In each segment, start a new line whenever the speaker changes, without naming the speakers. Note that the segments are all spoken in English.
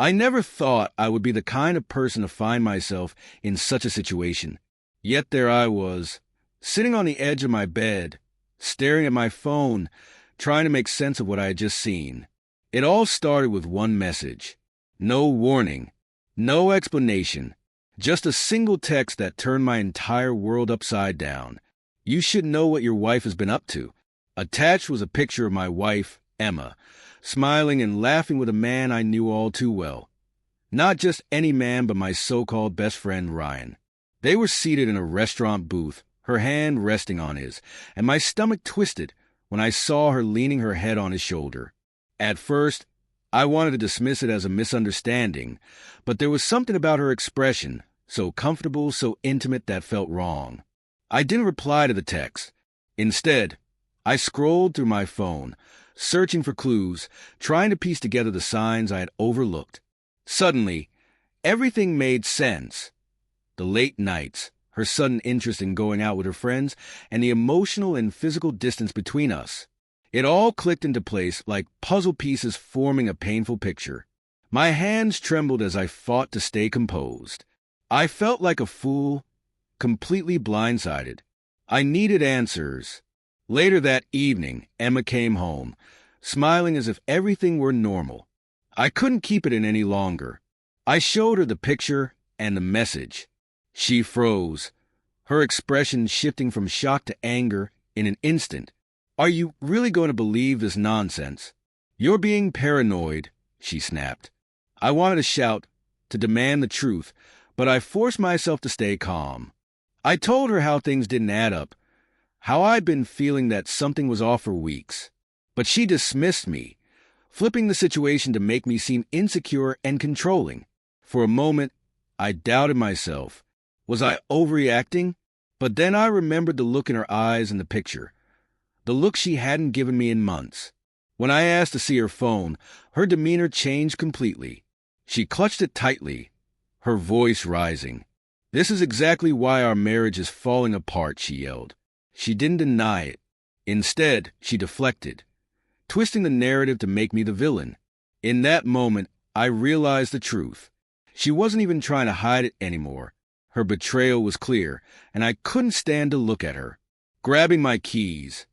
I never thought I would be the kind of person to find myself in such a situation. Yet there I was, sitting on the edge of my bed, staring at my phone, trying to make sense of what I had just seen. It all started with one message. No warning, no explanation, just a single text that turned my entire world upside down. You should know what your wife has been up to. Attached was a picture of my wife, Emma, smiling and laughing with a man I knew all too well. Not just any man, but my so-called best friend, Ryan. They were seated in a restaurant booth, her hand resting on his, and my stomach twisted when I saw her leaning her head on his shoulder. At first, I wanted to dismiss it as a misunderstanding, but there was something about her expression, so comfortable, so intimate, that felt wrong. I didn't reply to the text. Instead, I scrolled through my phone, searching for clues, trying to piece together the signs I had overlooked. Suddenly, everything made sense. The late nights, her sudden interest in going out with her friends, and the emotional and physical distance between us. It all clicked into place like puzzle pieces forming a painful picture. My hands trembled as I fought to stay composed. I felt like a fool, completely blindsided. I needed answers. Later that evening, Emma came home, smiling as if everything were normal. I couldn't keep it in any longer. I showed her the picture and the message. She froze, her expression shifting from shock to anger in an instant. "Are you really going to believe this nonsense? You're being paranoid," she snapped. I wanted to shout, to demand the truth, but I forced myself to stay calm. I told her how things didn't add up, how I'd been feeling that something was off for weeks. But she dismissed me, flipping the situation to make me seem insecure and controlling. For a moment, I doubted myself. Was I overreacting? But then I remembered the look in her eyes in the picture, the look she hadn't given me in months. When I asked to see her phone, her demeanor changed completely. She clutched it tightly, her voice rising. "This is exactly why our marriage is falling apart," she yelled. She didn't deny it. Instead, she deflected, twisting the narrative to make me the villain. In that moment, I realized the truth. She wasn't even trying to hide it anymore. Her betrayal was clear, and I couldn't stand to look at her. Grabbing my keys,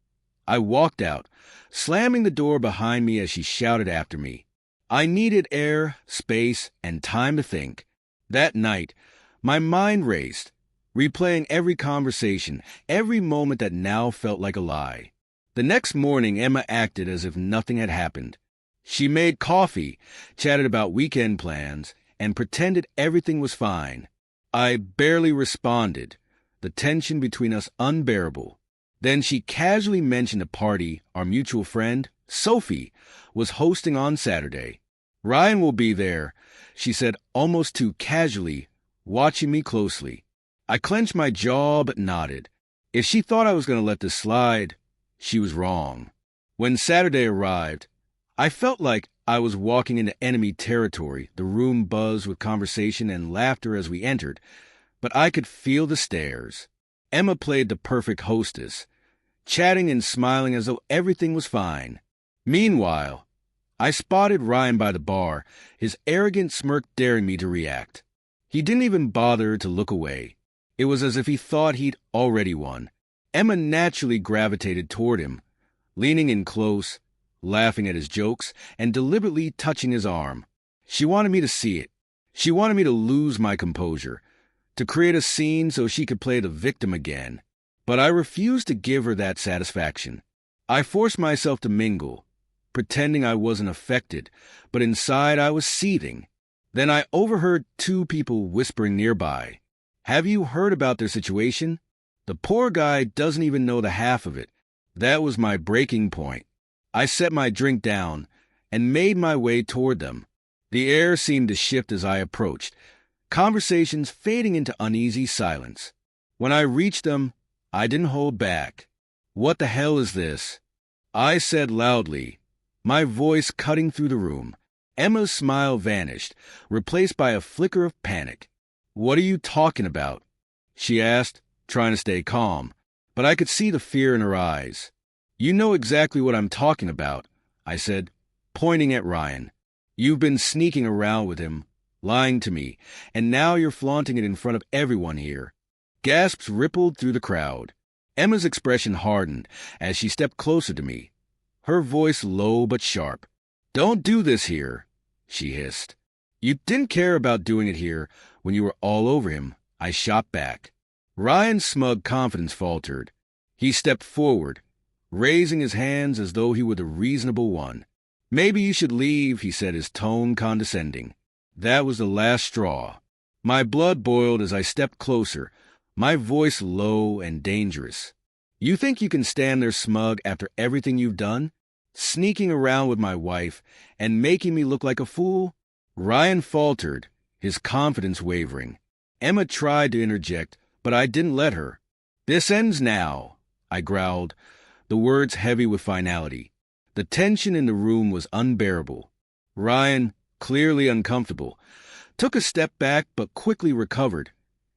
I walked out, slamming the door behind me as she shouted after me. I needed air, space, and time to think. That night, my mind raced, replaying every conversation, every moment that now felt like a lie. The next morning, Emma acted as if nothing had happened. She made coffee, chatted about weekend plans, and pretended everything was fine. I barely responded, the tension between us unbearable. Then she casually mentioned a party our mutual friend, Sophie, was hosting on Saturday. "Ryan will be there," she said almost too casually, watching me closely. I clenched my jaw but nodded. If she thought I was going to let this slide, she was wrong. When Saturday arrived, I felt like I was walking into enemy territory. The room buzzed with conversation and laughter as we entered, but I could feel the stares. Emma played the perfect hostess, chatting and smiling as though everything was fine. Meanwhile, I spotted Ryan by the bar, his arrogant smirk daring me to react. He didn't even bother to look away. It was as if he thought he'd already won. Emma naturally gravitated toward him, leaning in close, laughing at his jokes, and deliberately touching his arm. She wanted me to see it. She wanted me to lose my composure, to create a scene so she could play the victim again. But I refused to give her that satisfaction. I forced myself to mingle, pretending I wasn't affected, but inside I was seething. Then I overheard two people whispering nearby. "Have you heard about their situation? The poor guy doesn't even know the half of it." That was my breaking point. I set my drink down and made my way toward them. The air seemed to shift as I approached, conversations fading into uneasy silence. When I reached them, I didn't hold back. "What the hell is this?" I said loudly, my voice cutting through the room. Emma's smile vanished, replaced by a flicker of panic. "What are you talking about?" she asked, trying to stay calm, but I could see the fear in her eyes. "You know exactly what I'm talking about," I said, pointing at Ryan. You've been sneaking around with him, lying to me, and now you're flaunting it in front of everyone here." Gasps rippled through the crowd. Emma's expression hardened as she stepped closer to me, her voice low but sharp. "Don't do this here," she hissed. "You didn't care about doing it here when you were all over him," I shot back. Ryan's smug confidence faltered. He stepped forward, raising his hands as though he were the reasonable one. "Maybe you should leave," he said, his tone condescending. That was the last straw. My blood boiled as I stepped closer, my voice low and dangerous. "You think you can stand there smug after everything you've done? Sneaking around with my wife and making me look like a fool?" Ryan faltered, his confidence wavering. Emma tried to interject, but I didn't let her. "This ends now," I growled, the words heavy with finality. The tension in the room was unbearable. Ryan, clearly uncomfortable, took a step back but quickly recovered,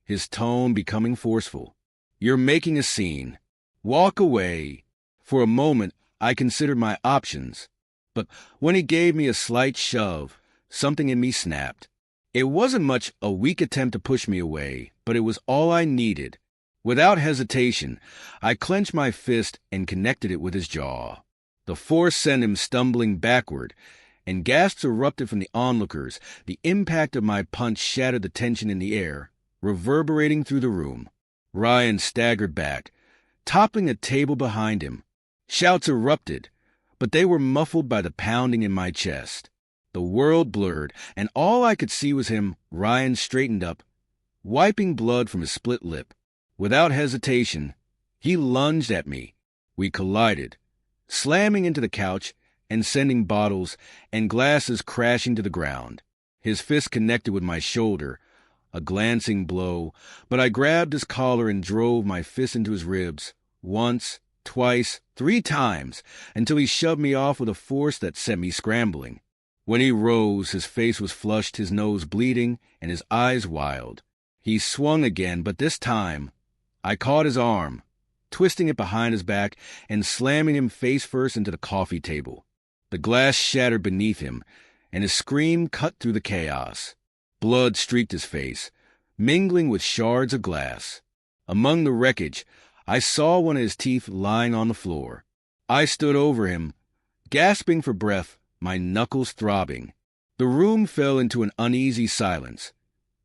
his tone becoming forceful. "You're making a scene. Walk away." For a moment, I considered my options, but when he gave me a slight shove, something in me snapped. It wasn't much, a weak attempt to push me away, but it was all I needed. Without hesitation, I clenched my fist and connected it with his jaw. The force sent him stumbling backward, and gasps erupted from the onlookers. The impact of my punch shattered the tension in the air, reverberating through the room. Ryan staggered back, toppling a table behind him. Shouts erupted, but they were muffled by the pounding in my chest. The world blurred, and all I could see was him. Ryan straightened up, wiping blood from his split lip. Without hesitation, he lunged at me. We collided, slamming into the couch and sending bottles and glasses crashing to the ground. His fist connected with my shoulder, a glancing blow, but I grabbed his collar and drove my fist into his ribs, once, twice, 3 times, until he shoved me off with a force that sent me scrambling. When he rose, his face was flushed, his nose bleeding, and his eyes wild. He swung again, but this time, I caught his arm, twisting it behind his back and slamming him face first into the coffee table. The glass shattered beneath him, and his scream cut through the chaos. Blood streaked his face, mingling with shards of glass. Among the wreckage, I saw one of his teeth lying on the floor. I stood over him, gasping for breath, my knuckles throbbing. The room fell into an uneasy silence,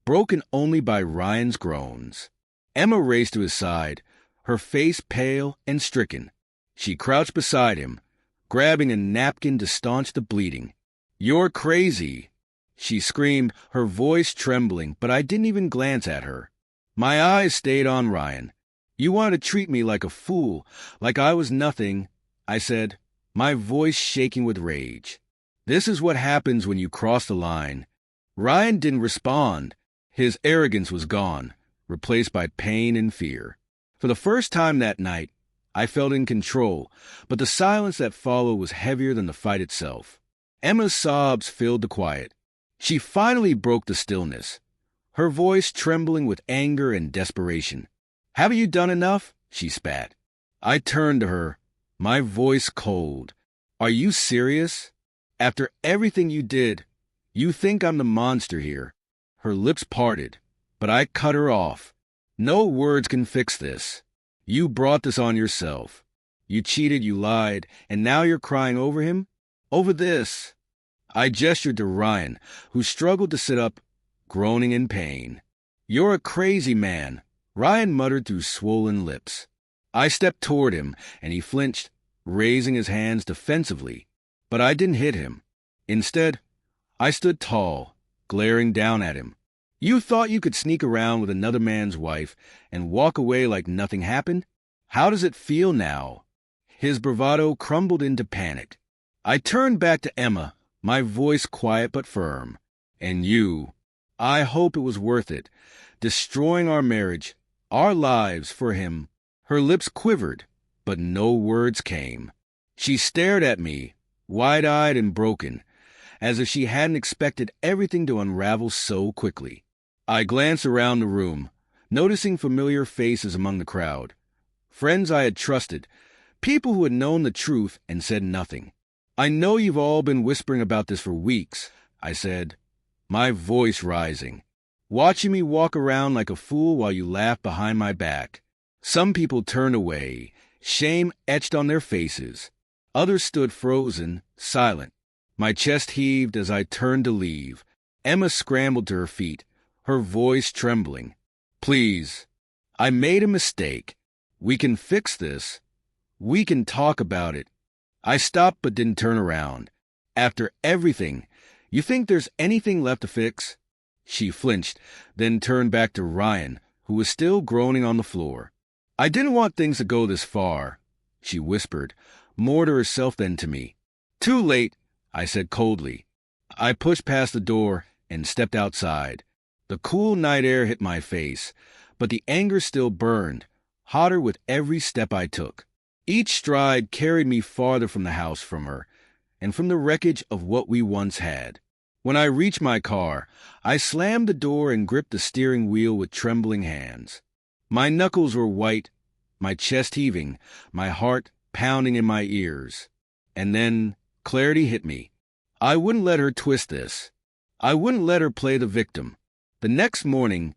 broken only by Ryan's groans. Emma raced to his side, her face pale and stricken. She crouched beside him, grabbing a napkin to staunch the bleeding. "You're crazy," she screamed, her voice trembling, but I didn't even glance at her. My eyes stayed on Ryan. "You want to treat me like a fool, like I was nothing," I said, my voice shaking with rage. "This is what happens when you cross the line." Ryan didn't respond. His arrogance was gone, replaced by pain and fear. For the first time that night, I felt in control, but the silence that followed was heavier than the fight itself. Emma's sobs filled the quiet. She finally broke the stillness, her voice trembling with anger and desperation. "Haven't you done enough?" she spat. I turned to her, my voice cold. "Are you serious? After everything you did, you think I'm the monster here?" Her lips parted, but I cut her off. "No words can fix this. You brought this on yourself. You cheated, you lied, and now you're crying over him? Over this?" I gestured to Ryan, who struggled to sit up, groaning in pain. "You're a crazy man," Ryan muttered through swollen lips. I stepped toward him, and he flinched, raising his hands defensively. But I didn't hit him. Instead, I stood tall, glaring down at him. "You thought you could sneak around with another man's wife and walk away like nothing happened? How does it feel now?" His bravado crumbled into panic. I turned back to Emma, my voice quiet but firm. "And you, I hope it was worth it, destroying our marriage, our lives for him." Her lips quivered, but no words came. She stared at me, wide-eyed and broken, as if she hadn't expected everything to unravel so quickly. I glanced around the room, noticing familiar faces among the crowd. Friends I had trusted, people who had known the truth and said nothing. "I know you've all been whispering about this for weeks, I said, my voice rising, watching me walk around like a fool while you laugh behind my back. Some people turned away, shame etched on their faces. Others stood frozen, silent. My chest heaved as I turned to leave. Emma scrambled to her feet, her voice trembling. Please, I made a mistake. We can fix this. We can talk about it. I stopped but didn't turn around. After everything, you think there's anything left to fix? She flinched, then turned back to Ryan, who was still groaning on the floor. I didn't want things to go this far, she whispered, more to herself than to me. Too late, I said coldly. I pushed past the door and stepped outside. The cool night air hit my face, but the anger still burned, hotter with every step I took. Each stride carried me farther from the house from her, and from the wreckage of what we once had. When I reached my car, I slammed the door and gripped the steering wheel with trembling hands. My knuckles were white, my chest heaving, my heart pounding in my ears. And then clarity hit me. I wouldn't let her twist this. I wouldn't let her play the victim. The next morning,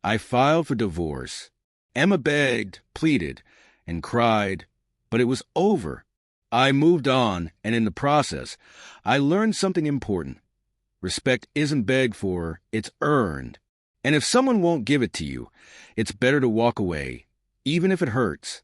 I filed for divorce. Emma begged, pleaded, and cried, but it was over. I moved on, and in the process, I learned something important. Respect isn't begged for, it's earned. And if someone won't give it to you, it's better to walk away, even if it hurts.